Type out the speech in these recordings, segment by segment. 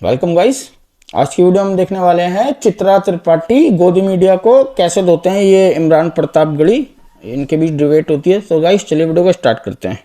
Welcome guys. आज की video हम देखने वाले हैं चित्रा त्रिपाठी गोदी मीडिया को कैसे धोते हैं ये इमरान प्रतापगढ़ी, इनके बीच डिबेट होती है। तो गाइस चलिए वीडियो को स्टार्ट करते हैं।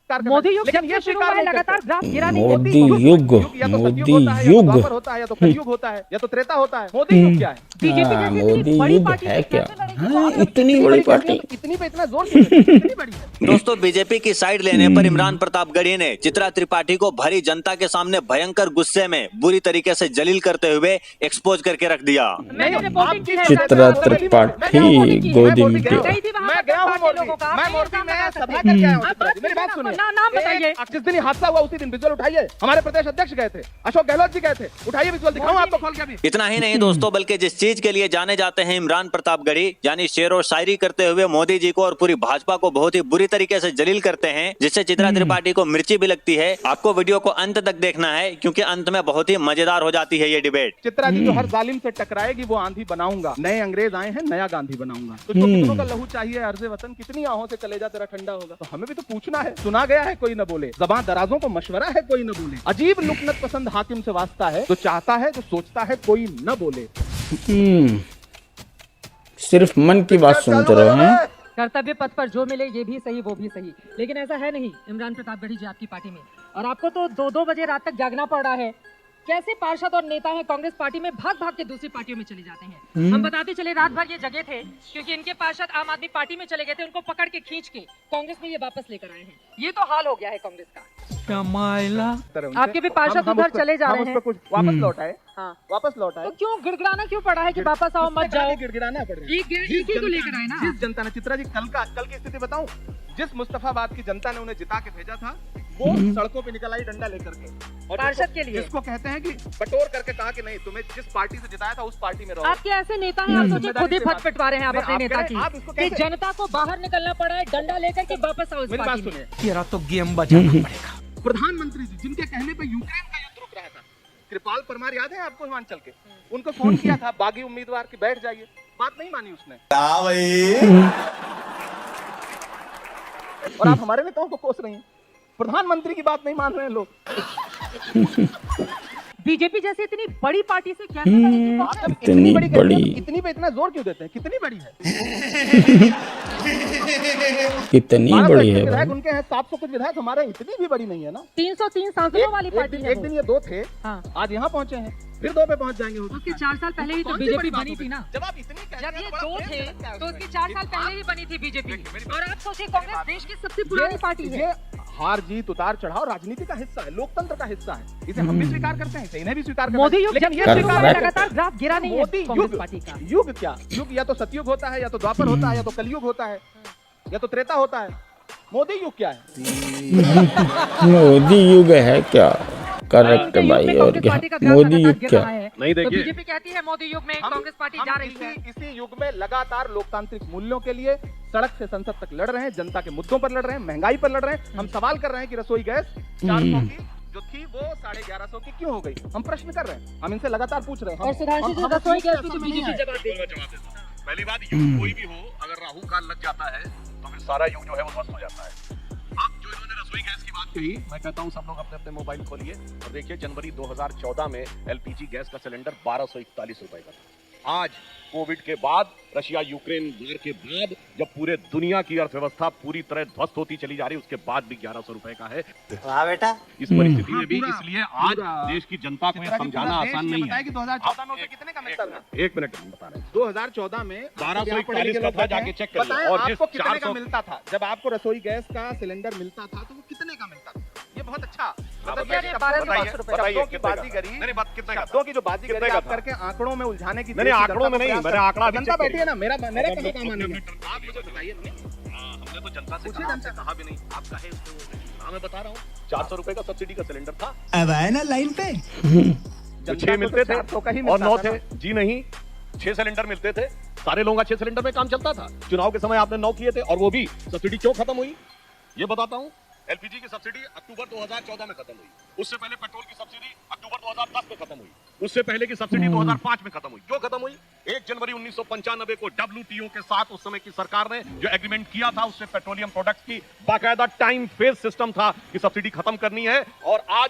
मोदी युग जब से शुरू हुआ है लगातार ग्राफ गिरा नहीं है। मोदी युग या तो सतयुग मोदी होता है, या तो युग द्वापर होता है, या तो कलयुग होता है, या तो त्रेता होता है। मोदी युग क्या है? बीजेपी हाँ, जैसी मोदी इतनी बड़ी युग पार्टी है से क्या? कैसे लड़ेगी? हाँ, इतनी बड़ी पार्टी। इतनी पे इतना जोर क्यों देते हैं? इतनी बड़ी है। दोस्तों, बीजेपी की साइड लेने पर इमरान प्रतापगढ़ी ने चित्रा त्रिपाठी को भरी जनता के सामने भयंकर गुस्से में बुरी तरीके से जलील करते हुए एक्सपोज करके रख दिया। मैंने रिपोर्टिंग की है। चित्रा त्रिपाठी गोदी मीडिया। गई थी वहां मैं पर गया हूँ पार्टी लोगों मोदी, का। मैं आप मोदी मेरे में सामने सभा आ करके आया हूँ। आप चित्रा जी, मेरी बात सुनिए। नाम बताइए। जिस दिन हादसा हुआ उसी दिन विजुअल उठाइए। हमारे प्रदेश अध्यक्ष गए थे, अशोक गहलोत जी गए थे। उठाइए विजुअल, दिखाऊं आपको खोल के अभी। इतना ही नहीं दोस्तों, बल्कि जिस चीज के लिए जाने जाते हैं इमरान प्रतापगढ़ी, यानी शेर और शायरी करते हुए मोदी जी को और पूरी भाजपा को बहुत ही बुरी तरीके से जलील करते हैं, जिससे चित्रा त्रिपाठी को मिर्ची भी लगती है। आपको वीडियो को अंत तक देखना है क्योंकि अंत में बहुत ही मजेदार हो जाती है ये डिबेट। चित्रा जी जो हर जालिम से टकराएगी वो आंधी बनाऊंगा। नए अंग्रेज आए हैं, नया गांधी बनाऊंगा। तुझको कितनों का लहू चाहिए अर्ज़े वतन, कितनी आहों से कलेजा तेरा ठंडा होगा। तो हमें भी तो पूछना है। सुना गया है कोई न बोले, ज़बान दराजों को मशवरा है कोई न बोले। अजीब लुकनत पसंद हाकिम से वास्ता है, जो चाहता है जो सोचता है कोई न बोले। सिर्फ मन की बात सुनते रहे हैं। कर्तव्य पथ पर जो मिले ये भी सही वो भी सही, लेकिन ऐसा है नहीं इमरान प्रतापगढ़ी जी आपकी पार्टी में, और आपको तो 2-2 बजे रात तक जागना पड़ रहा है। कैसे पार्षद और नेता हैं कांग्रेस पार्टी में भाग भाग के दूसरी पार्टियों में चले जाते हैं। हम बताते चले रात भर ये जगह थे क्योंकि इनके पार्षद आम आदमी पार्टी में चले गए थे, उनको पकड़ के खींच के कांग्रेस में ये वापस लेकर आए हैं। ये तो हाल हो गया है कांग्रेस का। आपके भी पार्षद उधर चले जा रहे हैं। कुछ वापस लौट आए। हाँ, वापस लौट आए। तो क्यों गिड़गिड़ाना क्यों पड़ा है कि वापस आओ मत जाओ? गिड़गिड़ाना पड़ रहा है। एक ही को लेकर आए ना। जिस जनता ने, चित्रा जी कल की स्थिति बताऊं, जिस मुस्तफाबाद की जनता ने उन्हें जिता के भेजा था वो सड़कों पे निकल आई डंडा लेकर के, और पार्षद के लिए जिसको कहते हैं कि बटोर करके कहा कि नहीं, तुम्हें जिस पार्टी से जिताया था उस पार्टी में रहो। आपके ऐसे नेता हैं, आप सोचिए खुद ही फट पिटवा रहे हैं आप अपने नेता की आप इसको कि कैसे- जनता को बाहर निकलना पड़ा है डंडा लेकर के वापस आओ इस मेरी बात पार्टी में। सुनिए, तेरा तो गेम बजाना पड़ेगा। प्रधानमंत्री जी जिनके कहने पे यूक्रेन का युद्ध रुक रहा था, कृपाल परमार याद है आपको हिमाचल के, उनको फोन किया था बागी उम्मीदवार की बैठ जाइए, बात नहीं मानी उसने। और आप हमारे नेताओं को कोस रही हैं, प्रधानमंत्री की बात नहीं मान रहे हैं लोग। बीजेपी जैसी इतनी बड़ी पार्टी से कैसे लड़ेगी आप कांग्रेस? जब इतनी बड़ी बड़ी। कहते हैं, इतनी पे इतना जोर क्यों देते हैं? कितनी बड़ी है? कितनी 1200 बड़ी है विधायक भाई। उनके हैं, 700 कुछ विधायक हमारे, इतनी भी बड़ी नहीं है ना। 303 सांसदों वाली पार्टी है एक दिन ये 2 थे, हाँ। आज यहाँ पहुंचे हैं, फिर 2 पे पहुंच जाएंगे। उसके 4 साल पहले ही तो कौन सी बीजेपी बड़ी बात बनी हो थी गई? ना। जब आप इतनी कहते जब हैं ये तो बड़ा 2 प्रेम थे करते हैं तो उसमें। उसके 4 साल पहले ही बनी थी बीजेपी, और आप सोचिए कांग्रेस देश की सबसे पुरानी पार्टी है। ये हार जीत उतार चढ़ाव राजनीति का हिस्सा है, लोकतंत्र का हिस्सा है। इसे हम भी स्वीकार करते हैं, इसे इन्हें भी स्वीकार करते हैं। मोदी युग लेकिन जब ये से शुरू हुआ है Correct. लगातार ग्राफ गिरा नहीं है मोदी कांग्रेस युग, पार्टी का। युग क्या? युग या तो सतयुग होता है, या तो द्वापर होता है, या तो कलयुग होता है, या तो त्रेता होता है। मोदी युग क्या है? मोदी युग है क्या? करेक्ट भाई। और क्या मोदी युग क्या? नहीं, देखिए। तो बीजेपी कहती है मोदी युग में कांग्रेस पार्टी जा रही है। इसी युग में लगातार लोकतांत्रिक मूल्यों के लिए सड़क से संसद तक लड़ रहे हैं, जनता के मुद्दों पर लड़ रहे हैं, महंगाई पर लड़ रहे हैं। हम सवाल कर रहे हैं कि रसोई गैस 400 की जो थी वो 1150 की क्यों हो गई? हम प्रश्न कर रहे हैं, हम इनसे लगातार पूछ रहे हैं। और सुधांशु जी रसोई गैस की तो बीजेपी जवाब देगी। पहली बात, युग कोई भी हो, अगर राहु काल लग जाता है तो फिर सारा युग जो है वो ध्वस्त हो जाता है। अब जो इन्होंने रसोई गैस की बात कही, मैं कहता हूँ सब लोग अपने अपने मोबाइल खोलिए और देखिए, जनवरी 2014 में एलपीजी गैस का सिलेंडर 1241 रुपए का था। आज कोविड के बाद, रशिया यूक्रेन वार के बाद, जब पूरे दुनिया की अर्थव्यवस्था पूरी तरह ध्वस्त होती चली जा रही है, उसके बाद भी 1100 रुपए का है। वाह बेटा। इस परिस्थिति में भी, इसलिए आज देश की जनता को यह समझाना आसान नहीं है। 2014 में उसे कितने का मिलता था? 1 मिनट में बता रहे हैं। 2014 में 1241 का था, जाके चेक करिए। बताएं और जिस आपको कितने का 400 मिलता था? जब आपको रसोई गैस का सिलेंडर मिलता था तो वो कितने का मिलता था? ये बहुत अच्छा मतलब बताइए, 1200 रुपए। शब्दों की बाजीगरी, नहीं, बात कितने का था? शब्दों की जो बाजीगरी कितने का आप था? करके आंकड़ों में उलझाने की नहीं, आंकड़ों में नहीं, मैंने आंकड़ा भी जनता चेक बैठी है ना, मेरा अब कहाँ हम काम आने में। आप मुझे बताइए। हमने तो जनता से पूछिए कहा, जनता आपसे कहा भी नहीं, आप कहे उसको। हाँ, मैं बता रहा हूँ, 400 रुपए का सब्सिडी का सिलेंडर था। अब आए ना लाइन पे। तो 6 मिलते थे 400 का ही और मिलता 9 था थे। जी नहीं, 6 सिलेंडर मिलते थे, सारे लोगों का 6 सिलेंडर में काम चलता था। चुनाव के समय आपने 9 किए थे, और वो भी सब्सिडी क्यों खत्म हुई ये बताता हूँ। एलपीजी की सब्सिडी अक्टूबर 2014 में खत्म हुई। उससे पहले पेट्रोल की सब्सिडी अक्टूबर 2010 में खत्म हुई। उससे पहले की सब्सिडी 2005 में खत्म हुई। क्यों खत्म हुई? 1 जनवरी 1995 को WTO के साथ उस समय की सरकार ने जो एग्रीमेंट किया था, उससे पेट्रोलियम प्रोडक्ट्स की बाकायदा टाइम फेज सिस्टम था कि सब्सिडी खत्म करनी है। और आज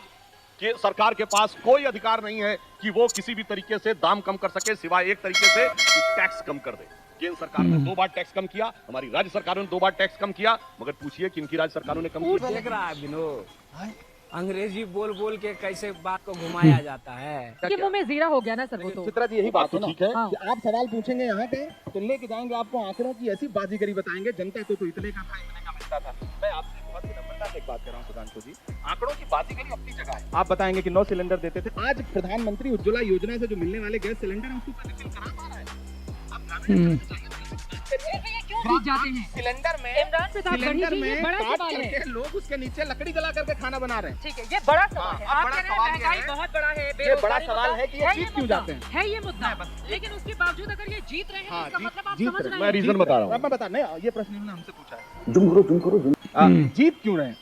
कि सरकार के पास कोई अधिकार नहीं है कि वो किसी भी तरीके से दाम कम कर सके, सिवाय एक तरीके से कि टैक्स कम कर दे। केंद्र सरकार ने 2 बार टैक्स कम किया, हमारी राज्य सरकारों ने 2 बार टैक्स कम किया, मगर पूछिए कि इनकी राज्य सरकारों ने कम किया? देख रहा है विनोद, अंग्रेजी बोल बोल के कैसे बात को घुमाया जाता है। कि मुंह में जीरा हो गया ना सर वो तो। चित्रा जी यही बात है ना, ठीक है हाँ। कि आप सवाल पूछेंगे यहाँ पे तो लेके जाएंगे आपको आंकड़ों की ऐसी बाजीगरी बताएंगे, जनता को तो इतने का था, इतने का मिलता था। मैं आपसे बहुत ही नम्रता से एक बात कर रहा हूँ सुधांशु जी, आंकड़ों की बाजीगरी अपनी जगह है। आप बताएंगे कि 9 सिलेंडर देते थे, आज प्रधानमंत्री उज्ज्वला योजना से जो मिलने वाले गैस सिलेंडर है उसको रिफिल करा पा रहा है। जीत जाते हैं सिलेंडर में इमरान प्रतापगढ़ी जी, ये बड़ा काट सवाल है। करके लोग उसके नीचे लकड़ी जला करके खाना बना रहे हैं। ठीक है, ये बड़ा सवाल है। हाँ, आप बड़ा कह रहे हैं सवाल ये महंगाई है। बहुत बड़ा है, ये बड़ा बेरोजगारी सवाल मुद्दा है कि ये जीत क्यों मुद्दा, जाते हैं। है ये मुद्दा, लेकिन उसके बावजूद अगर ये जीत रहे हैं तो हाँ, इसका मतलब आप जीत समझ रहे रहे मैं हैं। रीजन बता रहा हूँ। मैं बता नहीं, ये प्रश्न इन्होंने हमसे पूछा है। जीत क्यों रहे हैं?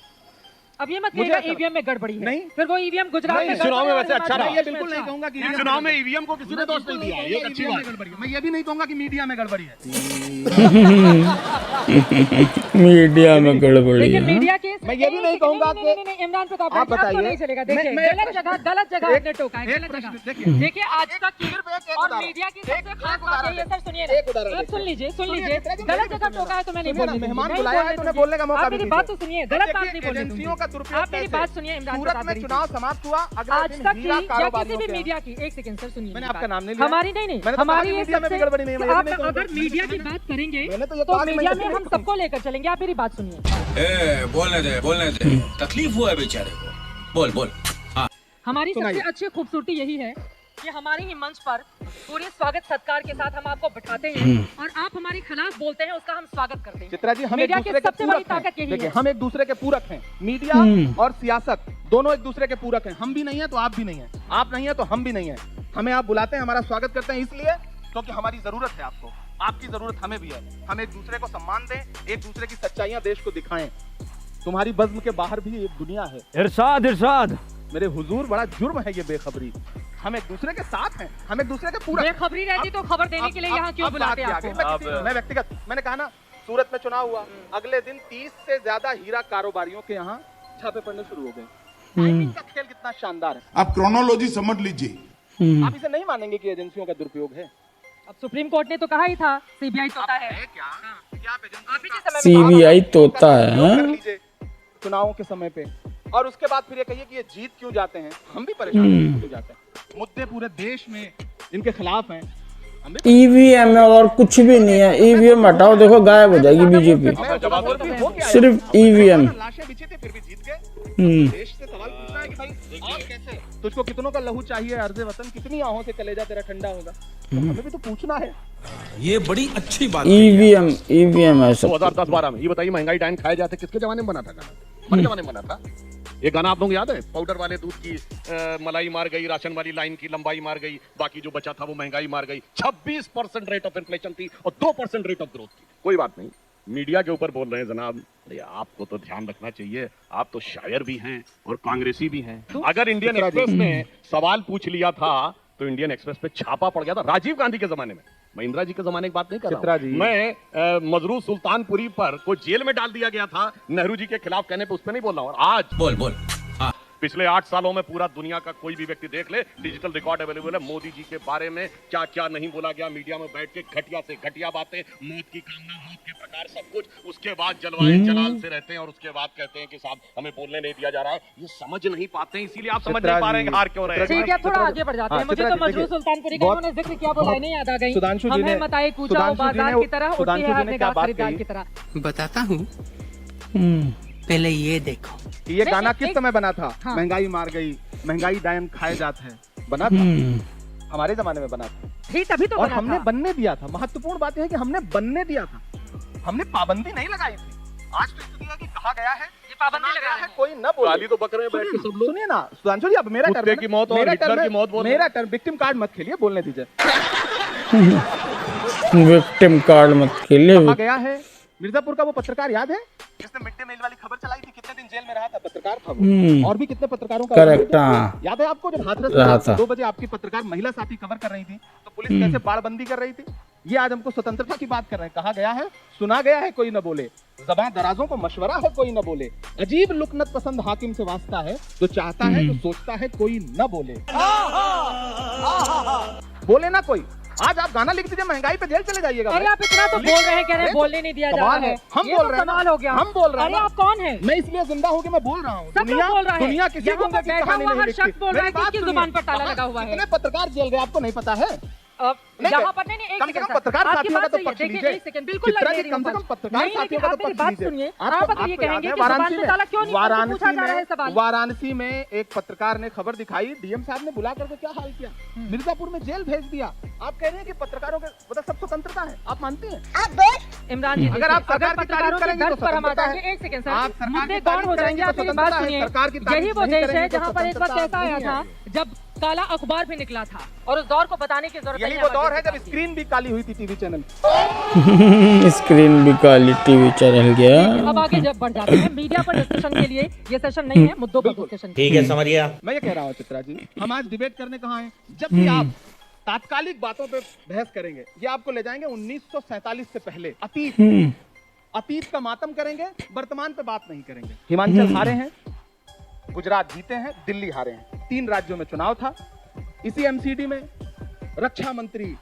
अब ये मत मुझे कहिएगा ऐसा- ईवीएम में गड़बड़ी है। नहीं। फिर वो ईवीएम गुजरात में चुनाव में गड़बड़ी वैसे और अच्छा रहा। मैं ये बिल्कुल नहीं कहूंगा कि इस चुनाव में ईवीएम को किसी ने दोष नहीं दिया, ये एक अच्छी बात है। गड़बड़ी है। मैं ये भी नहीं कहूंगा कि मीडिया में गड़बड़ी है। मीडिया में गड़बड़ी लेकिन है। मीडिया के मैं ये भी नहीं कहूंगा कि नहीं, इमरान प्रताप आप आपको बताइए। नहीं चलेगा। देखिए मैं- गलत जगह एक- आपने टोका है, एक गलत प्रश्न जगह। देखिए। देखिए आज तक की सिर्फ एक और उदाहरण। मीडिया की सबसे एक खास बात उदाहरण ये है, सर सुनिए एक उदाहरण ना, आप सुन देखिए। लीजिए सुनिए, चित्रा जी, गलत मैं जगह भी टोका है तो मैं नहीं सुनिए ना, बोलने मेहमान दूंगी, बुलाया है नहीं तो उन्हें बोलने बोलने का मौका आप भी मेरी दीजिए। बात तो सुनिए, गलत बात नहीं बोलने दूंगी। एजेंसियों का दुरुपयोग आप मेरी कैसे? बात सुनिए इमरान सूरत प्रताप में गढ़ी चुनाव जी। समाप्त हुआ, अगले आज दिन तक की हीरा या किसी कारोबारियों भी के मीडिया की, एक सेकंड सर सुनिए मैंने मेरी आपका बात। नाम नहीं लिया। हमारी नहीं मैंने तो हमारी कहा कि ये मीडिया में भी सबसे- गड़बड़ी नहीं है, मैं ये भी आप नहीं कहूंगा। अगर मीडिया की बात करेंगे मैंने तो ये तो कहा कि मैं मीडिया किसी में को हम नहीं सबको लेकर चलेंगे। आप मेरी बात सुनिए। बोलने दे तकलीफ हुआ है बेचारे को, बोल हमारी सबसे सुनाइए। अच्छी खूबसूरती यही है कि हमारे ही मंच पर पूरे स्वागत सत्कार के साथ हम आपको बिठाते हैं और आप हमारे खिलाफ बोलते हैं, उसका हम स्वागत करते हैं। चित्रा जी, हम एक मीडिया की दूसरे के सबसे बड़ी पूरक हैं। ताकत यही देखिए, है। हम एक दूसरे के पूरक हैं। मीडिया और सियासत दोनों एक दूसरे के पूरक हैं। हम भी नहीं है तो आप भी नहीं है, आप नहीं है तो हम भी नहीं है। हमें आप बुलाते हैं, हमारा स्वागत करते हैं इसलिए क्योंकि हमारी जरूरत है आपको, आपकी जरूरत हमें भी है। हम एक दूसरे को सम्मान दें, एक दूसरे की सच्चाइयां देश को दिखाएं। तुम्हारी बज़्म के बाहर भी एक दुनिया है। इरशाद मेरे हुजूर, बड़ा जुर्म है ये बेखबरी। हम एक दूसरे के साथ हैं, हम एक दूसरे के पूरक हैं। बेखबरी रहती तो खबर देने के लिए यहाँ क्यों अब बुलाते बात हैं क्या आपको? है? मैं व्यक्तिगत, मैंने कहा ना, सूरत में चुनाव हुआ, अगले दिन 30 से ज्यादा हीरा कारोबारियों के यहाँ छापे पड़ने शुरू हो गए। टाइमिंग का खेल कितना शानदार है। आप क्रोनोलॉजी समझ लीजिए। आप इसे नहीं मानेंगे कि एजेंसियों का दुरुपयोग है। अब सुप्रीम कोर्ट ने तो कहा ही था सीबीआई तोता है। क्या आप एजेंसियों आप ही के का समय में सीबीआई तोता है, उपयोग कर हाँ? लीजिए चुनावों के समय पे, और उसके बाद फिर ये कहिए कि ये जीत क्यों जाते हैं। हम भी परेशान हो जाते हैं। मुद्दे पूरे देश में इनके खिलाफ हैं। हम भी ईवीएम है और कुछ भी नहीं है। ईवीएम हटाओ, देखो गायब हो जाएगी बीजेपी। और भी हो गया है। सिर्फ ईवीएम। लाशें बिछी थी फिर भी जीत गए। देश से सवाल पूछना है कि भाई और कैसे? तुझको कितनों का लहू चाहिए अर्ज़े वतन, कितनी आहों से कलेजा तेरा ठंडा होगा? तो हमें भी तो पूछना है। ये बड़ी अच्छी बात ईवीएम है सब। 2010-12 में ये बताइए, महंगाई डायन खाए जाते किसके जमाने में बना था गाना? हमारे जमाने में बना था। ये गाना आप लोगों को याद है? पाउडर वाले दूध की मलाई मार गई, राशन वाली लाइन की लंबाई मार गई, बाकी जो बचा था वो महंगाई मार गई। 26% रेट ऑफ इन्फ्लेशन थी और 2% रेट ऑफ ग्रोथ थी। कोई बात नहीं, मीडिया के ऊपर बोल रहे हैं जनाब। अरे आपको तो ध्यान रखना चाहिए, आप तो शायर भी हैं और कांग्रेसी भी हैं। अगर इंडियन एक्सप्रेस ने सवाल पूछ लिया था तो इंडियन एक्सप्रेस पे छापा पड़ गया था राजीव गांधी के जमाने में। मैं इंदिरा जी के जमाने की बात नहीं कर चित्रा रहा हूं। जी। मैं मजरू सुल्तानपुरी पर को जेल में डाल दिया गया था नेहरू जी के खिलाफ कहने पे, उस पर नहीं बोल रहा हूं। और आज बोल पिछले 8 सालों में पूरा दुनिया का कोई भी व्यक्ति देख ले, डिजिटल रिकॉर्ड अवेलेबल है। मोदी जी के बारे में क्या क्या नहीं बोला गया मीडिया में बैठ के, घटिया से घटिया बातें, मौत की कामना, मौत के प्रकार, सब कुछ। उसके बाद जलवाए जलाल से रहते हैं और उसके बाद कहते हैं कि साहब हमें बोलने नहीं दिया जा रहा है। ये समझ नहीं पाते हैं, इसीलिए आप समझ चित्रा नहीं पा रहे हैं जी, कि हार क्यों रहे हैं। ठीक है, थोड़ा आगे बढ़ जाते हैं। हाँ, मुझे चित्रा तो जी, मजरू देखिए, सुल्तानपुरी का बहुत- उन्होंने जिक्र किया, वो लाइनें याद आ गई। सुधांशु जी हमें ने- मताए कूचा सुधांशु जी बाजार ने- की तरह, उठती सुधांशु है जी हर ने निगाह क्या बात खरीदार कही? की तरह। बताता हूँ, पहले ये देखो। ये नहीं, गाना एक- किस समय बना था? हाँ। महंगाई मार गई, महंगाई डायन खाए जात है, बना था। हमारे जमाने में बना था ठीक, तभी तो और बना हमने था। बनने दिया था। महत्वपूर्ण बात यह है कि हमने बनने दिया था, हमने पाबंदी नहीं लगाई थी। आज तो स्थिति है कि कहा गया है, ये पाबंदी सुना लगा गया रहे है, हैं। कोई न बोले। गाली तो बक रहे हैं बैठ के सब लोग। सुनिए ना सुधांशु जी, अब मेरा कुत्ते टर्न है की ना। मौत और मेरा हिटलर टर्न है, की मौत बोल रहे मेरा टर्न। विक्टिम कार्ड मत खेलिए, बोलने दीजिए। विक्टिम कार्ड मत खेलिए। कहा गया है, मिर्जापुर का वो पत्रकार याद है जिसने मिड डे मील वाली खबर चलाई थी? कितने दिन जेल में रहा था? पत्रकार था वो। और भी कितने पत्रकारों का करेक्ट, हाँ। याद है आपको? जब हाथरस रहा में था। 2 बजे आपकी पत्रकार महिला साथी कवर कर रही थी तो पुलिस कैसे बाड़बंदी कर रही थी? ये आज हमको स्वतंत्रता की बात कर रहे हैं। कहा गया है, सुना गया है, कोई न बोले। ज़बां दराजों को मशवरा है, कोई न बोले। अजीब लुकनत पसंद हाकिम से वास्ता है, जो चाहता है, जो सोचता है, कोई न बोले। बोले ना कोई। आज आप गाना लिख दीजिए, महंगाई पे जेल चले जाइएगा। अरे आप इतना तो बोल रहे हैं, कह रहे हैं बोलने नहीं दिया जा रहा है। हम ये बोल तो रहे हैं, कमाल हो गया। हम बोल रहे हैं। अरे आप कौन है? मैं इसलिए जिंदा हूँ कि मैं बोल रहा हूँ। सब लोग बोल रहा है। दुनिया किसी यहाँ गुंडे पर की बैठा कहानी हुआ नहीं हर लिखती। शख्स बोल रहा है मेरी कि बात किसकी सुनिए। जुबान पर ताला लगा हुआ है। कितने पत्रकार जेल गए आपको नहीं पता है? यहाँ पर नहीं, कम से कम पत्रकार साथियों का तो पक्ष लीजिए। एक सेकंड, बिल्कुल चित्रा लग जी, रही कम से है कम बस। पत्रकार नहीं, साथियों लेकिन का आप तो मेरी पक्ष बात लीजिए। सुनिए। आप अब ये कहेंगे कि जुबान पे ताला क्यों नहीं पूछा जा रहा है सवाल। वाराणसी में एक पत्रकार ने खबर दिखाई, डीएम साहब ने बुला करके क्या हाल किया, मिर्जापुर में जेल भेज दिया। आप कह रहे हैं कि पत्रकारों के मतलब सब स्वतंत्रता है, आप मानती हैं? इमरान जी, अगर आप सरकार की पत्रकारों तारीफ के करेंगे दर्द तो पर हम आ स्वतंत्रता जाएंगे। है। एक सेकंड आप सर, सरकार मुद्दे की गौर तारीफ हो जाएंगे। आप करेंगे मेरी तो बात स्वतंत्रता है। सुनिए। सरकार की तारीफ यही वो नहीं देश है करेंगे तो जहाँ पर एक वक्त स्वतंत्रता ऐसा आया नहीं था है। जब काला अखबार भी निकला था, और उस दौर को बताने की जरूरत यही वो दौर है जब स्क्रीन भी काली हुई थी टीवी चैनल। स्क्रीन भी काली, टीवी चैनल गया। अब आगे जब बढ़ जाते हैं मीडिया पर डिस्कशन के लिए, ये सेशन नहीं है, मुद्दों पर डिस्कशन। ठीक है, समझिए। मैं ये कह रहा हूँ चित्रा जी, हम आज डिबेट करने कहाँ हैं? जब भी आप तात्कालिक बातों पे बहस करेंगे, ये आपको ले जाएंगे 1947 से पहले, अतीत का मातम करेंगे, वर्तमान पे बात नहीं करेंगे। हिमाचल हारे हैं, गुजरात जीते हैं, दिल्ली हारे हैं। 3 राज्यों में चुनाव था। इसी एमसीडी में रक्षा मंत्री,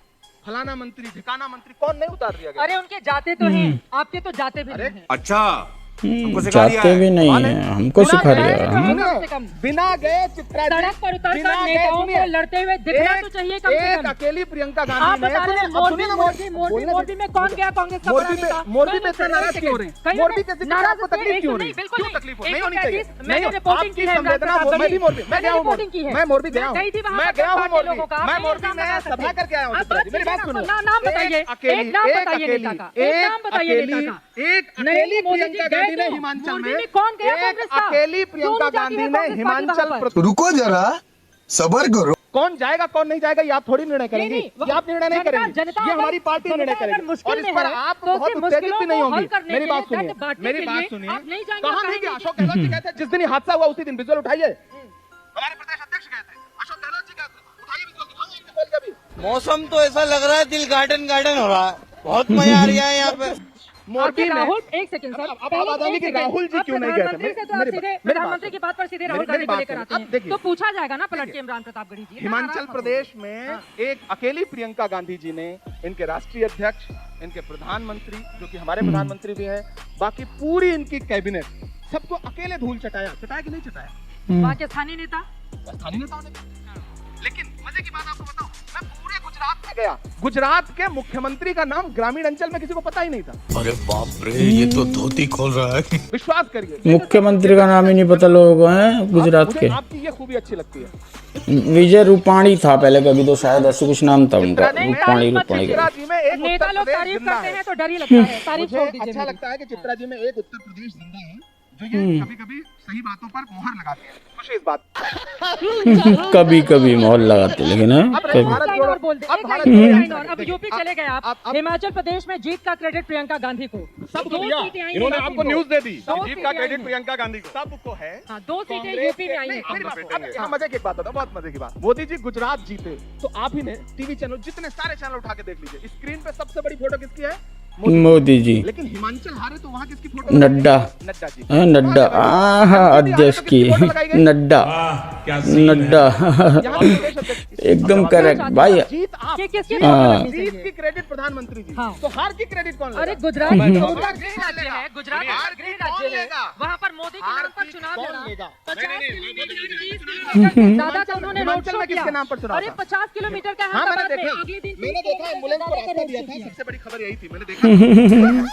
फलाना मंत्री, ठिकाना मंत्री, कौन नहीं उतार दिया गया? अरे उनके जाते तो हैं, आपके तो जाते भी नहीं हैं। अच्छा जाते भी नहीं है, हमको सिखा गए दिया। तो कम से कम बिना गए चित्रा जी, सड़क पर उतर बिना कर गए, नेताओं सुनिए, को लड़ते हुए दिखना तो चाहिए कम से एक कम। अकेली प्रियंका आप गांधी बता रहे हैं मोरबी में कौन गया कांग्रेस का बड़ा नेता? मोरबी पे इतना नाराज क्यों हो रहे हैं? मोरबी के जिक्र नाराज आपको तकलीफ क्यों हो रही है? बिल्कुल क्यों नहीं, तकलीफ हो? बिल्कुल नहीं होनी नहीं। चाहिए। मैंने नहीं, रिपोर्टिंग आपकी की है, संवेदना मैं भी मोरबी, मैं गया हूँ रिपोर्टिंग की है। मैं मोरबी गया हूँ, गई थी वहाँ मैं पर गया हूँ पार्टी लोगों का, मोरबी, मैं आप मोरबी नाम में बता सभा करके आया हूँ। आप चित्रा जी, मेरी बात सुनो। नाम बताइए, एक नाम बताइए नेता का, एक नाम बताइए नेता का। एक नहीं, अकेली मोदी जी प्रियंका गए गांधी ने तो हिमाचल मोरबी में, में कौन गया एक कांग्रेस का? अकेली प्रियंका क्यों जाती है गांधी ने कांग्रेस पार्टी हिमाचल वहाँ पर? रुको जरा, सबर करो। कौन जाएगा कौन नहीं जाएगा ये आप थोड़ी निर्णय करेंगे, ये आप निर्णय नहीं करेंगे, जनता ये अगर- हमारी पार्टी निर्णय जनता अगर करेगी। मुश्किल और इस में पर है, आप तो बहुत उसकी उत्तेजित भी मुश्किलों नहीं को हल होंगी। करने मेरी के बात लिए, सुनिए, दर्द बांटने मेरी के बात लिए सुनिए। आप नहीं जाएंगे, कहाँ आप नहीं गया? कहेंगे अशोक गहलोत जी कहते हैं जिस दिन ये हादसा हुआ उसी दिन विजुअल उठाइए। हमारे प्रदेश अध्यक्ष गए थे, अशोक गहलोत जी कहते हैं उठाइए विजुअल, दिखाऊंगा आपको खोल के अभी। मौसम तो ऐसा लग रहा है दिल गार्डन गार्डन हो रहा है, बहुत मजा आ रहा है यहाँ पे। मोरबी में राहुल, एक सेकंड सर, अब आप बताएंगे कि राहुल जी क्यों नहीं गए थे? प्रधानमंत्री से तो आप सीधे प्रधानमंत्री की बात पर सीधे राहुल गांधी को लेकर आते अब हैं, देखिए। तो पूछा जाएगा ना पलट के इमरान प्रतापगढ़ी जी। हिमाचल प्रदेश में एक अकेली प्रियंका गांधी जी ने, इनके राष्ट्रीय अध्यक्ष, इनके प्रधानमंत्री जो कि हमारे प्रधानमंत्री भी हैं, बाकी पूरी इनकी कैबिनेट, सबको अकेले धूल चटाया कि नहीं चटाया? वहाँ के स्थानीय नेता, स्थानीय नेताओं ने। लेकिन मजे की बात आपको बताऊं, मैं पूरे गुजरात में गया, गुजरात के मुख्यमंत्री का नाम ग्रामीण अंचल में किसी को पता ही नहीं था। अरे बाप रे, ये तो धोती खोल रहा है। विश्वास करिए, मुख्यमंत्री का नाम ही नहीं पता लोगों को है गुजरात मुझे के। आपकी ये खूबी अच्छी लगती है। विजय रूपाणी था पहले कभी तो, शायद ऐसे कुछ नाम था उनका, नहीं, रूपाणी चित्रा जी में एक नेता उत्तर लोग प्रदेश तारीफ जिंदा करते है। हैं तो डर ही लगता है, तारीफ छोड़ मुझे दीजिए अच्छा मेरी। लगता है कि चित्रा जी में एक उत्तर प्रदेश जिंदा है जो ये कभी-कभी सही बातों पर मोहर लगाती है। खुशी इस बात। कभी कभी माहौल लगाते, लेकिन है अब कभी। भारत लाइन जोड़ो, और बोल दे, अब एक भारत लाइन, जोड़ो लाइन और। यात्रा अब देखिए, यूपी चले गए आप, अब- हिमाचल प्रदेश में जीत का क्रेडिट प्रियंका गांधी को। सबको दो दिया, सीटें आई इन्होंने हैं आपको यूपी न्यूज दे दी, दो जीत सीटें का आई क्रेडिट हैं। प्रियंका गांधी को, सबको है। हाँ, 2 सीटें कांग्रेस यूपी में के- आई नहीं, हैं। मेरी बात सुनो, अब यहाँ मजे की एक बात बताओ, बहुत मजे की बात। मोदी जी गुजरात जीते तो आप ही ने टीवी चैनल, जितने सारे चैनल उठा के देख लीजिए, स्क्रीन पे सबसे बड़ी फोटो किसकी है? मोदी जी। लेकिन हिमाचल हारे तो वहाँ किसकी फोटो? नड्डा, नड्डा जी। हाँ, नड्डा, अध्यक्ष की, नड्डा, नड्डा। यहाँ प्रदेश अध्यक्ष। एकदम करेक्ट भाई। जीत आप, कि किसकी हाँ। फोटो लगनी जीत चाहिए? की क्रेडिट प्रधानमंत्री जी, हाँ। तो हार की क्रेडिट कौन लेगा? अरे गुजरात मैं गृह कहूँगा, राज्य है, गुजरात हार गृह की कौन राज्य है, लेगा? वहाँ पर मोदी के हार नाम पर की चुनाव कौन लड़ा। लेगा? 50 किलोमीटर 30 किलोमीटर से ज्यादा का उन्होंने रोड हिमाचल शो में किया। किसके नाम पर चुनाव अरे था? 50 किलोमीटर का हाँ, मैंने अहमदाबाद में, देखा, अगले दिन मैंने 30 देखा, एम्बुलेंस को रास्ता दिया था, किया। सबसे बड़ी खबर यही थी, मैंने देखा। एम्बुलेंस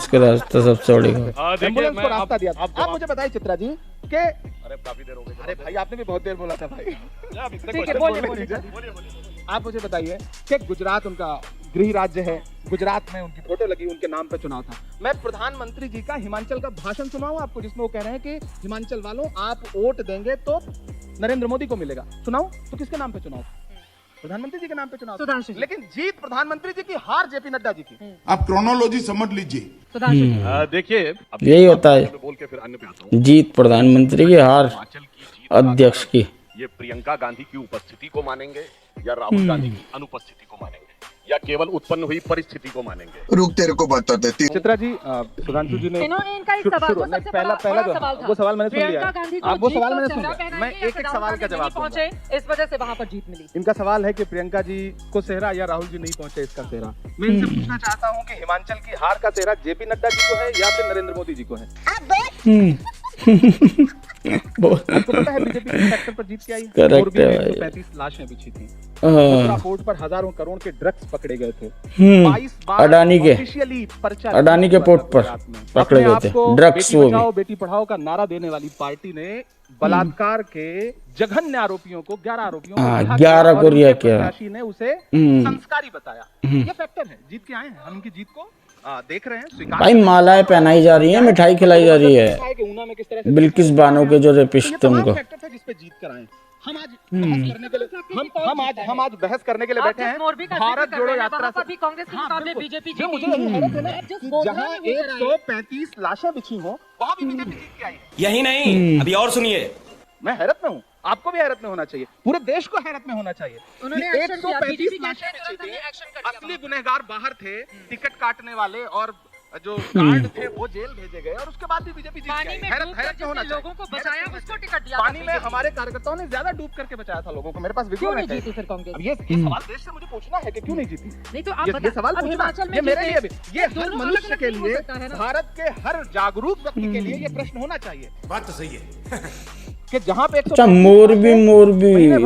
का रास्ता सबसे बड़ी खबर। एम्बुलेंस को रास्ता दिया था। आप मुझे बताइए चित्रा जी कि अरे काफी देर हो गई। अरे भाई आपने भी बहुत देर बोला था भाई। ठीक है, बोलिए। आप मुझे बताइए कि गुजरात उनका गृह राज्य है, गुजरात में उनकी फोटो लगी, उनके नाम पे चुनाव था। मैं प्रधानमंत्री जी का हिमाचल का भाषण सुनाऊं आपको, जिसमें वो कह रहे हैं कि हिमाचल वालों आप वोट देंगे तो नरेंद्र मोदी को मिलेगा। सुनाऊं तो किसके नाम पे चुनाव? प्रधानमंत्री जी के नाम पे चुनाव। सुधांशु जी। लेकिन जीत प्रधानमंत्री जी की, हार जेपी नड्डा जी की। आप क्रोनोलॉजी समझ लीजिए। सुधांशु जी। देखिए अब यही होता है, बोल के फिर अन्य पे आता हूँ। जीत प्रधानमंत्री की, हार हिमाचल की जीत अध्यक्ष की। ये प्रियंका गांधी की उपस्थिति को मानेंगे या राहुल गांधी की अनुपस्थिति को मानेंगे? या केवल उत्पन्न हुई परिस्थिति को मानेंगे? रुक तेरे को बता देती। चित्रा जी, सुधांशु जी ने इन्होंने इनका एक सवाल जो सबसे पहला बड़ा सवाल था, वो सवाल मैंने सुन लिया प्रियंका गांधी को आप वो जीत सवाल को मैंने सुन चेहरा लिया। पहनाएंगे मैं या एक राहुल सवाल का गांधी जवाब नहीं पहुंचे, दूंगा। इस वजह से वहां पर जीत मिली। इनका सवाल है कि प्रियंका जी को सेहरा या राहुल जी नहीं पहुंचे इसका सेहरा। मैं इनसे पूछना चाहता हूं कि हिमाचल की हार का सेहरा जेपी नड्डा जी को है या फिर नरेंद्र मोदी जी को है? आपको पता है बीजेपी किस फैक्टर पर जीत के आई? Correct है भाई। 35 लाशें बिछी थी, हाँ। कोर्ट पर हजारों करोड़ के ड्रग्स पकड़े गए थे, 22 बार अडानी के ऑफिशियली पर्चा अडानी के पोर्ट पर पकड़े गए थे ड्रग्स। वो बेटी बचाओ बेटी पढ़ाओ का नारा देने वाली पार्टी ने बलात्कार के जघन्य आरोपियों को 11 आरोपियों को रिहा 11 को रिहा किया। प्रत्याशी ने उसे संस्कारी बताया। ये फैक्टर है, जीत के आए हैं हम, उनकी जीत को देख रहे हैं, स्वीकार भाई मालाएं पहनाई जा रही है, मिठाई खिलाई जा रही है कि ऊना में किस तरह से बिल्किस बानो के जो रेपिस्ट थे उनको। फैक्टर था जिस पे जीत कर आए। हम आज बहस करने के लिए हम आज बहस करने के लिए बैठे हैं भारत जोड़ो यात्रा से। भी कांग्रेस के मुकाबले बीजेपी जो मुझे हैरत है ना कि जहां 135 लाशें बिछी हो वहां भी बीजेपी जीत के आई है। यही नहीं, अभी और सुनिए। मैं हैरत में हूँ, आपको भी हैरत में होना चाहिए, पूरे देश को हैरत में होना चाहिए। उन्होंने कि एक्शन किया, 135 बीजेपी लाशें कहते हैं बिछी थी, एक्शन कर दिया। असली गुनहगार बाहर थे, टिकट काटने वाले और जो गार्ड थे वो जेल भेजे गए और उसके बाद भी बीजेपी जीत पानी गई। में हैरत डूबकर में होना जिसने लोगों को बचाया उसको टिकट दिया। पानी में हमारे कार्यकर्ताओं ने ज्यादा डूब करके बचाया था लोगों को। मेरे पास वीडियो क्यों नहीं है। जीती फिर कांग्रेस? अब ये सवाल देश से मुझे पूछना है कि क्यों नहीं जीती। नहीं तो आप ये सवाल अब पूछना हिमाचल में ये मेरे लिए भी, ये हर दोनों मनुष्य अलग-अलग के नहीं हो लिए, सकता है ना। भारत के हर जागरूक व्यक्ति के लिए ये प्रश्न होना चाहिए बात तो सही है। कि जहां पे अच्छा मोरबी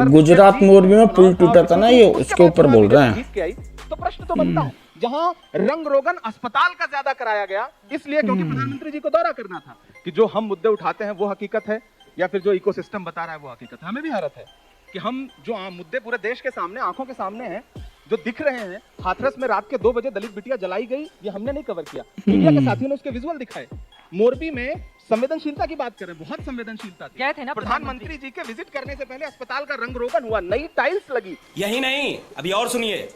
गुजरात मोरबी में पुल टूटा था ना, ये उसके ऊपर बोल रहे हैं। तो प्रश्न तो बनता है, जहां रंग रोगन अस्पताल का ज्यादा कराया गया इसलिए क्योंकि प्रधानमंत्री जी को दौरा करना था, कि जो हम मुद्दे उठाते हैं वो हकीकत है या फिर जो इकोसिस्टम बता रहा है वो हकीकत है। हमें भी हैरत है कि हम जो मुद्दे पूरे देश के सामने आंखों के सामने हैं, जो दिख रहे हैं। हाथरस में रात के 2 बजे दलित बिटिया जलाई गई, ये हमने नहीं कवर किया, मीडिया के साथियों ने उसके विजुअल दिखाए। मोरबी में संवेदनशीलता की बात करें, बहुत संवेदनशीलता थी। गए थे ना प्रधानमंत्री जी के विजिट करने से पहले अस्पताल का रंग रोगन हुआ, नई टाइल्स लगी। यही नहीं, अभी और सुनिए।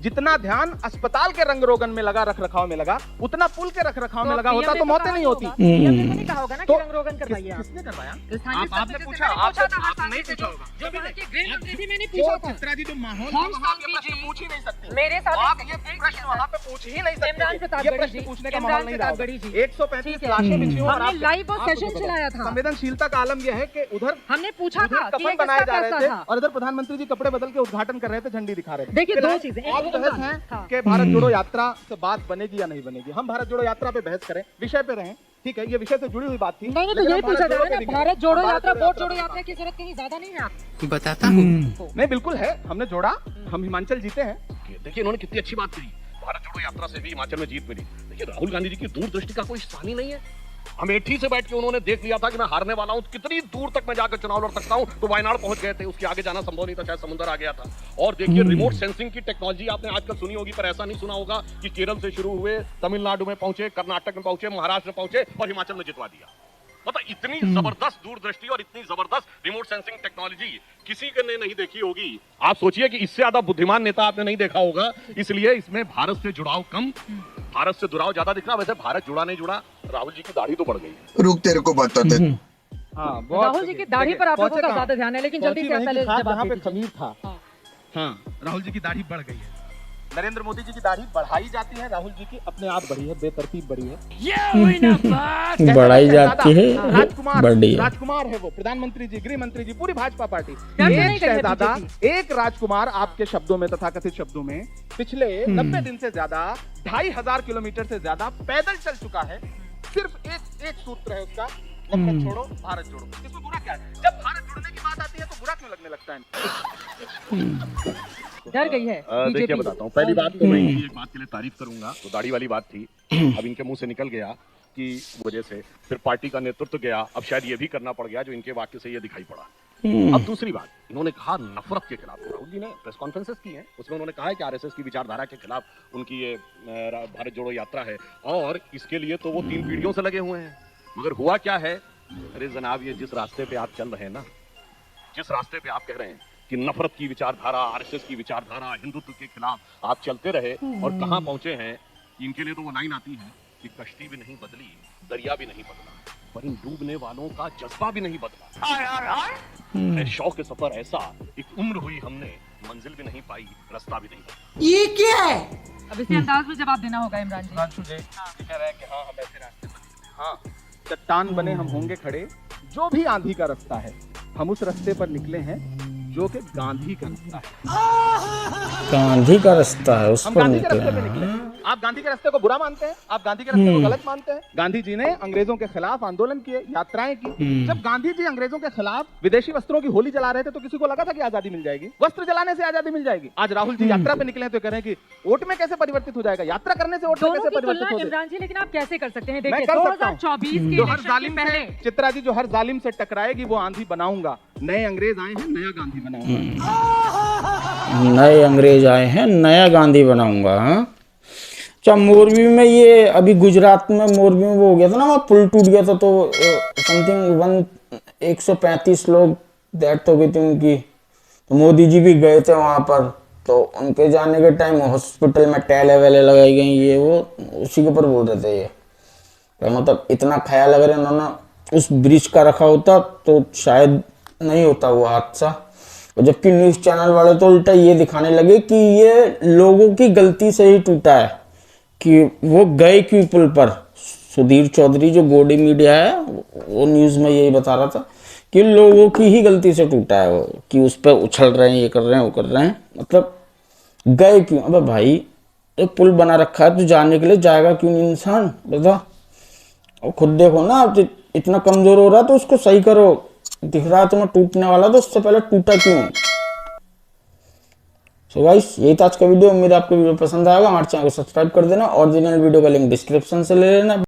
जितना ध्यान अस्पताल के रंग रोगन में लगा, रख रखाव में लगा, उतना पुल के रख रखाव में लगा होता तो मौतें नहीं होती। नहीं कहा होगा ना कि तो रंग रोगन करवाइए। किसने करवाया? आपने पूछा, आपने नहीं पूछा होगा। जो वहाँ के गृह मंत्री थी मैंने पूछा था। चित्रा जी जो माहौल हम वहाँ पे शांति प्रश्न जी, पूछ ही नहीं सकते। मेरे साथ आप ये प्रश्न वहाँ पे पूछ ही नहीं इमरान सकते। प्रताप ये गढ़ी प्रश्न जी, पूछने का इमरान माहौल नहीं रहा। प्रताप गढ़ी जी। 135 लाशें बिछी हो और हमने लाइव वो सेशन चलाया था। संवेदनशीलता का आलम यह है कि उधर हमने पूछा था कि कफन ये बनाए किसका जा रहे फैसला थे था। और इधर प्रधानमंत्री जी कपड़े बदल के उद्घाटन कर रहे थे, झंडी दिखा रहे थे। देखिए दो चीजें, एक आज तो बहस है हाँ। कि भारत जोड़ो यात्रा से बात बनेगी या नहीं बनेगी। हम भारत जोड़ो यात्रा पे बहस करें, विषय पे रहें, ठीक है, ये विषय से जुड़ी हुई बात थी। नहीं तो यही पूछा जा रहा है ना, भारत जोड़ो यात्रा वोट जोड़ो यात्रा की जरूरत कहीं ज्यादा नहीं है। आप बताता हूँ। नहीं बिल्कुल है, हमने जोड़ा, हम हिमाचल जीते हैं। देखिए इन्होंने कितनी अच्छी बात कही, भारत जोड़ो यात्रा से भी हिमाचल में जीत मिली। देखिए राहुल गांधी जी की दूरदृष्टि का कोई स्थान ही नहीं है। अमेठी से बैठ के उन्होंने देख लिया था कि मैं हारने वाला हूं, कितनी दूर तक मैं जाकर चुनाव लड़ सकता हूं, तो वायनाड पहुंच गए थे। उसके आगे जाना संभव नहीं था, शायद समुद्र आ गया था। और देखिए रिमोट सेंसिंग की टेक्नोलॉजी आपने आजकल सुनी होगी, पर ऐसा नहीं सुना होगा कि केरल से शुरू हुए, तमिलनाडु में पहुंचे, कर्नाटक में पहुंचे, महाराष्ट्र में पहुंचे और हिमाचल में जितवा दिया। मतलब इतनी जबरदस्त दूरदृष्टि और इतनी जबरदस्त रिमोट सेंसिंग टेक्नोलॉजी किसी ने नहीं देखी होगी। आप सोचिए कि इससे ज्यादा बुद्धिमान नेता आपने नहीं देखा होगा। इसलिए इसमें भारत से जुड़ाव कम, भारत से जुड़ाव ज्यादा दिख रहा। वैसे भारत जुड़ा नहीं जुड़ा, राहुल जी की दाढ़ी तो बढ़ गई। रुक तेरे को बता दे। हाँ, राहुल जी की दाढ़ी पर आप लोगों का ज्यादा ध्यान है, लेकिन जल्दी से पहले जहाँ पे खमीर था। हाँ, राहुल जी की दाढ़ी बढ़ गई है। नरेंद्र मोदी जी की दाढ़ी बढ़ाई जाती है, राहुल जी की अपने आप बढ़ी है, बेतरतीब बढ़ी है। बढ़ाई जाती है, राजकुमार है वो, प्रधानमंत्री जी, गृह मंत्री जी, पूरी भाजपा पार्टी। एक शहजादा, एक राजकुमार आपके शब्दों में, तथाकथित शब्दों में, पिछले 90 दिन से ज्यादा 2500 किलोमीटर से ज्यादा पैदल चल चुका है। सिर्फ एक सूत्र है उसका, नफरत छोड़ो भारत जोड़ो। इसमें बुरा क्या है? जब भारत जुड़ने की बात आती है तो बुरा क्यों लगने लगता है? डर गई है देखिए बताता हूँ, पहली बात तो मैं इनकी एक बात के लिए तारीफ करूंगा, तो दाढ़ी वाली बात थी, अब इनके मुंह से निकल गया कि वजह से फिर पार्टी का नेतृत्व गया, अब शायद ये भी करना पड़ गया जो इनके वाक्य से ये दिखाई पड़ा। अब दूसरी बात, इन्होंने कहा नफरत के खिलाफ। राहुल जी ने प्रेस कॉन्फ्रेंसेस की हैं, उसमें उन्होंने कहा है कि आरएसएस की विचारधारा के खिलाफ उनकी ये भारत जोड़ो यात्रा है और इसके लिए तो वो 3 पीढ़ियों से लगे हुए हैं। मगर हुआ क्या है, अरे जनाब, ये जिस रास्ते पे आप चल रहे हैं ना, जिस रास्ते पे आप कह रहे हैं कि नफरत की विचारधारा, आरएसएस की विचारधारा, हिंदुत्व के खिलाफ आप चलते रहे और कहां पहुंचे हैं। इनके लिए तो वो लाइन आती है कि कश्ती भी नहीं बदली, दरिया भी नहीं बदला, पर इन डूबने वालों का जज्बा भी नहीं बदला। शौक के सफर ऐसा, एक उम्र हुई हमने मंजिल भी नहीं पाई, रास्ता भी नहीं। अब इसी अंदाज में जवाब देना होगा इमरान जी। कह रहे हैं कि हाँ हम ऐसे रास्ते पर हाँ चट्टान बने हम होंगे खड़े, जो भी आंधी का रास्ता है हम उस रास्ते पर निकले हैं जो कि गांधी का रास्ता है। गांधी का रास्ता है, उस हम पर गांधी के निकले रास्ते पे निकले हैं। आप गांधी के रास्ते को बुरा मानते हैं, आप गांधी के रास्ते को गलत मानते हैं। गांधी जी ने अंग्रेजों के खिलाफ आंदोलन किए, यात्राएं की। जब गांधी जी अंग्रेजों के खिलाफ विदेशी वस्त्रों की होली जला रहे थे तो किसी को लगा था कि आजादी मिल जाएगी? वस्त्र जलाने से आजादी मिल जाएगी? आज राहुल जी यात्रा पे निकले तो कह रहे हैं कि वोट में कैसे परिवर्तित हो जाएगा, यात्रा करने से वोट में दोनों कैसे की परिवर्तित तुलना हो जाएगा? इमरान जी लेकिन आप कैसे कर सकते हैं? मैं देखिए कर सकता हूं। 2024 के जो हर इलेक्शन जालिम के पहले से चित्रा जी जो हर जालिम से टकराएगी वो आंधी बनाऊंगा। नए अंग्रेज आए हैं, नया गांधी बनाऊंगा। नए अंग्रेज आए हैं, नया गांधी बनाऊंगा। हाँ, अच्छा मोरबी में ये अभी गुजरात में मोरबी में वो हो गया था ना, वहाँ पुल टूट गया था तो समथिंग 135 लोग डेथ हो गई थी उनकी। तो मोदी जी भी गए थे वहाँ पर, तो उनके जाने के टाइम हॉस्पिटल में टैले वैले लगाई गई, ये वो उसी के ऊपर बोल रहे थे ये। तो मतलब इतना ख्याल अगर इन्होंने उस ब्रिज का रखा होता तो शायद नहीं होता वो हादसा। और जबकि न्यूज़ चैनल वाले तो उल्टा ये दिखाने लगे कि ये लोगों की गलती से ही टूटा है, कि वो गए क्यों पुल पर। सुधीर चौधरी जो गोडी मीडिया है वो न्यूज़ में यही बता रहा था कि लोगों की ही गलती से टूटा है वो, कि उस पर उछल रहे हैं, ये कर रहे हैं, वो कर रहे हैं। मतलब गए क्यों? अबे भाई एक पुल बना रखा है तो जाने के लिए जाएगा क्यों नहीं इंसान, बता। और खुद देखो ना, आप इतना कमजोर हो रहा तो उसको सही करो। दिख रहा है तुम्हें टूटने वाला तो उससे पहले टूटा क्यों? सो गाइस यही था आज का वीडियो। उम्मीद है आपको वीडियो पसंद आएगा। हमारे चैनल को सब्सक्राइब कर देना, ओरिजिनल वीडियो का लिंक डिस्क्रिप्शन से ले लेना।